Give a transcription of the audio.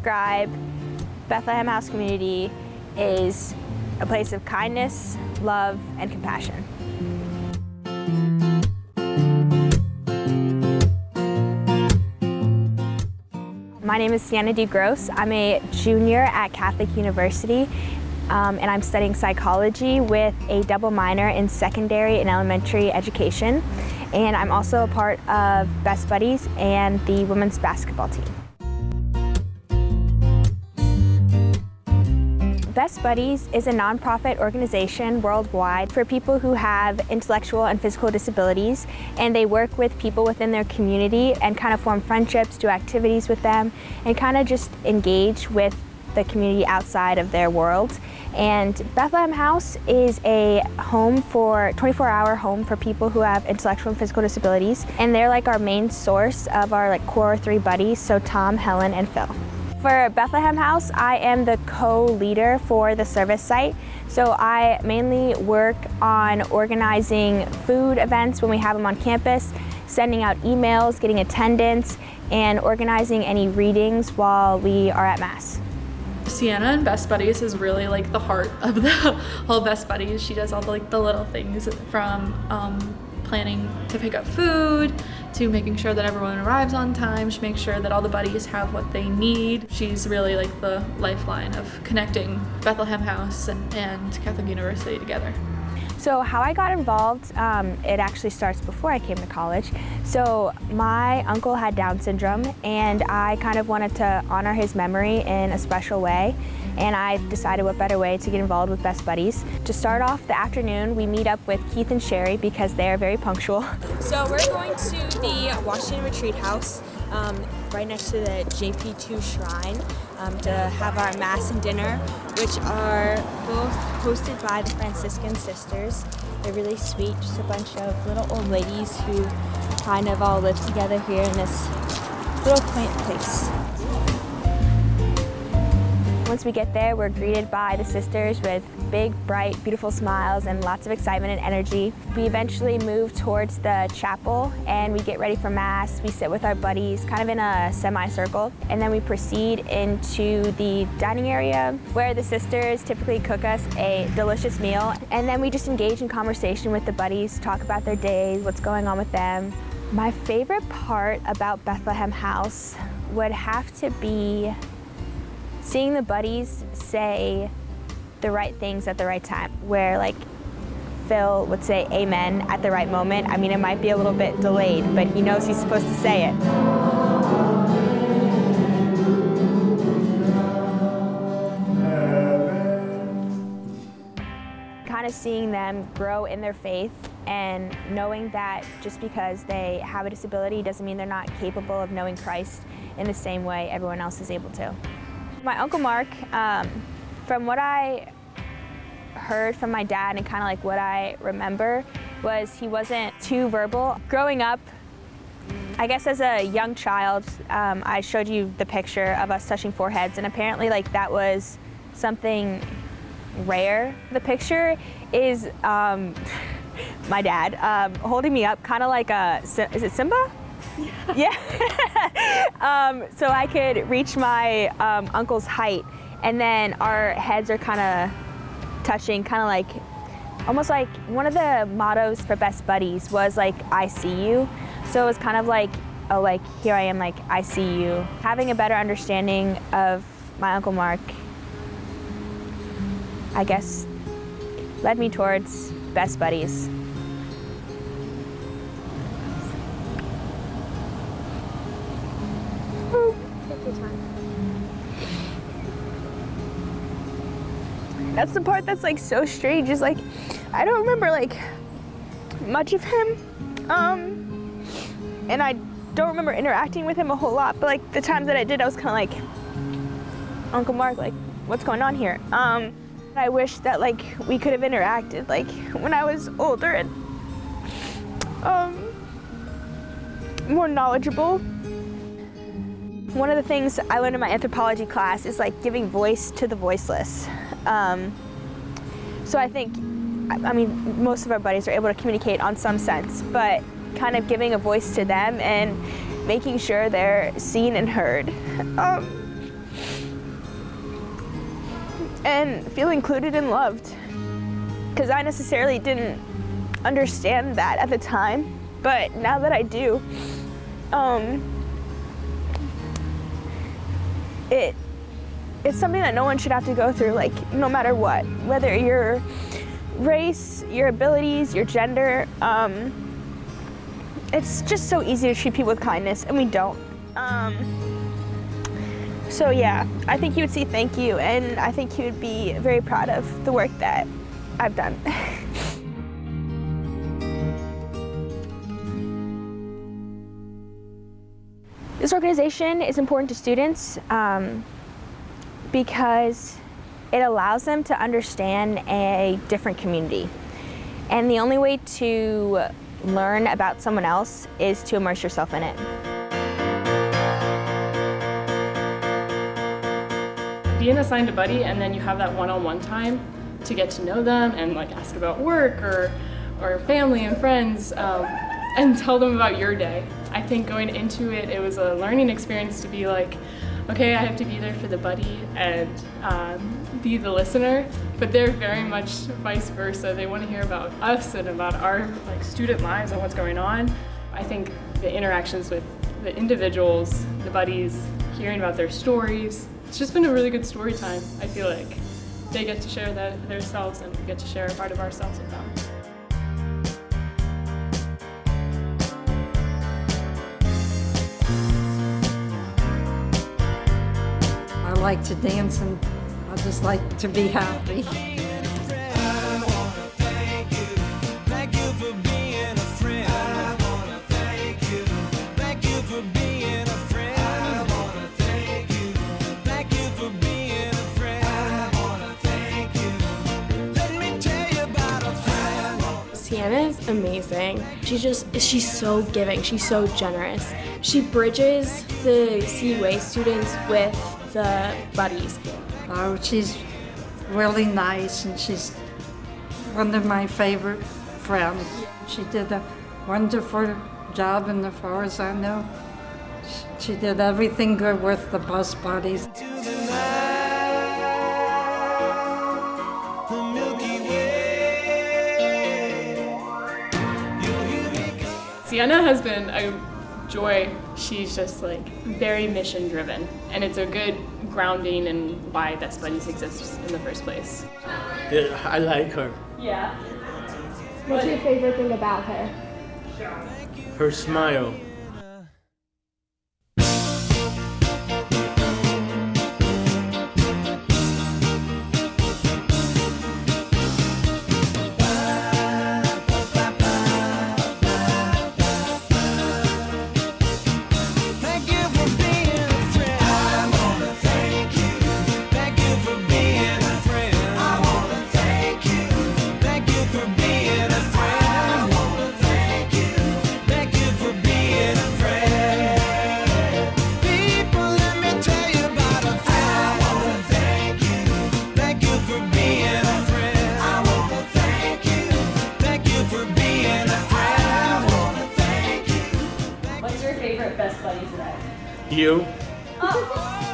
describe Bethlehem House Community is a place of kindness, love, and compassion. My name is Sienna DeGross. I'm a junior at Catholic University, and I'm studying psychology with a double minor in secondary and elementary education. And I'm also a part of Best Buddies and the women's basketball team. Best Buddies is a nonprofit organization worldwide for people who have intellectual and physical disabilities, and they work with people within their community and kind of form friendships, do activities with them, and kind of just engage with the community outside of their world. And Bethlehem House is a home for 24-hour home for people who have intellectual and physical disabilities, and they're like our main source of our core 3 buddies, so Tom, Helen, and Phil. For Bethlehem House, I am the co-leader for the service site. So I mainly work on organizing food events when we have them on campus, sending out emails, getting attendance, and organizing any readings while we are at Mass. Sienna in Best Buddies is really like the heart of the whole Best Buddies. She does all the little things from planning to pick up food, to making sure that everyone arrives on time. She makes sure that all the buddies have what they need. She's really like the lifeline of connecting Bethlehem House and Catholic University together. So how I got involved, it actually starts before I came to college. So my uncle had Down syndrome, and I kind of wanted to honor his memory in a special way. And I decided what better way to get involved with Best Buddies. To start off the afternoon, we meet up with Keith and Sherry because they are very punctual. So we're going to the Washington Retreat House, right next to the JP2 Shrine, to have our Mass and dinner, which are both hosted by the Franciscan sisters. They're really sweet, just a bunch of little old ladies who kind of all live together here in this little quaint place. Once we get there, we're greeted by the sisters with big, bright, beautiful smiles and lots of excitement and energy. We eventually move towards the chapel and we get ready for Mass. We sit with our buddies kind of in a semicircle, and then we proceed into the dining area where the sisters typically cook us a delicious meal. And then we just engage in conversation with the buddies, talk about their days, what's going on with them. My favorite part about Bethlehem House would have to be seeing the buddies say the right things at the right time, where like Phil would say amen at the right moment. I mean, it might be a little bit delayed, but he knows he's supposed to say it. Kind of seeing them grow in their faith and knowing that just because they have a disability doesn't mean they're not capable of knowing Christ in the same way everyone else is able to. My Uncle Mark, from what I heard from my dad and kind of like what I remember, was he wasn't too verbal. Growing up, I guess as a young child, I showed you the picture of us touching foreheads, and apparently like that was something rare. The picture is my dad holding me up, kind of like is it Simba? Yeah. So I could reach my uncle's height, and then our heads are kind of touching, kind of like, almost like one of the mottos for Best Buddies was like, I see you. So it was kind of like, oh, like here I am, like I see you. Having a better understanding of my Uncle Mark, I guess, led me towards Best Buddies. That's the part that's like so strange, is like I don't remember like much of him, and I don't remember interacting with him a whole lot, but like the times that I did, I was kind of like, Uncle Mark, like what's going on here? I wish that like we could have interacted like when I was older and more knowledgeable. One of the things I learned in my anthropology class is like giving voice to the voiceless. So I think, I mean, most of our buddies are able to communicate on some sense, but kind of giving a voice to them and making sure they're seen and heard. and feel included and loved. Because I necessarily didn't understand that at the time, but now that I do, it's something that no one should have to go through, like, no matter what, whether your race, your abilities, your gender. It's just so easy to treat people with kindness, and we don't. So yeah, I think he would say thank you, and I think he would be very proud of the work that I've done. This organization is important to students because it allows them to understand a different community. And the only way to learn about someone else is to immerse yourself in it. Being assigned a buddy, and then you have that one-on-one time to get to know them and like ask about work or family and friends, and tell them about your day. I think going into it, it was a learning experience to be like, okay, I have to be there for the buddy and be the listener, but they're very much vice versa. They want to hear about us and about our like student lives and what's going on. I think the interactions with the individuals, the buddies, hearing about their stories, it's just been a really good story time. I feel like they get to share their selves, and we get to share a part of ourselves with them. I like to dance, and I just like to be happy. Sienna's amazing. She's so giving, she's so generous. She bridges the CUA students with the buddies. Oh, she's really nice, and she's one of my favorite friends. She did a wonderful job, and as far as I know, she did everything good with the bus buddies. Sienna has been a joy. She's just like very mission driven, and it's a good grounding in why Best Buddies exists in the first place. Yeah, I like her. Yeah. What's your favorite thing about her? Her smile. What's your favorite Best Buddy today? You? Oh.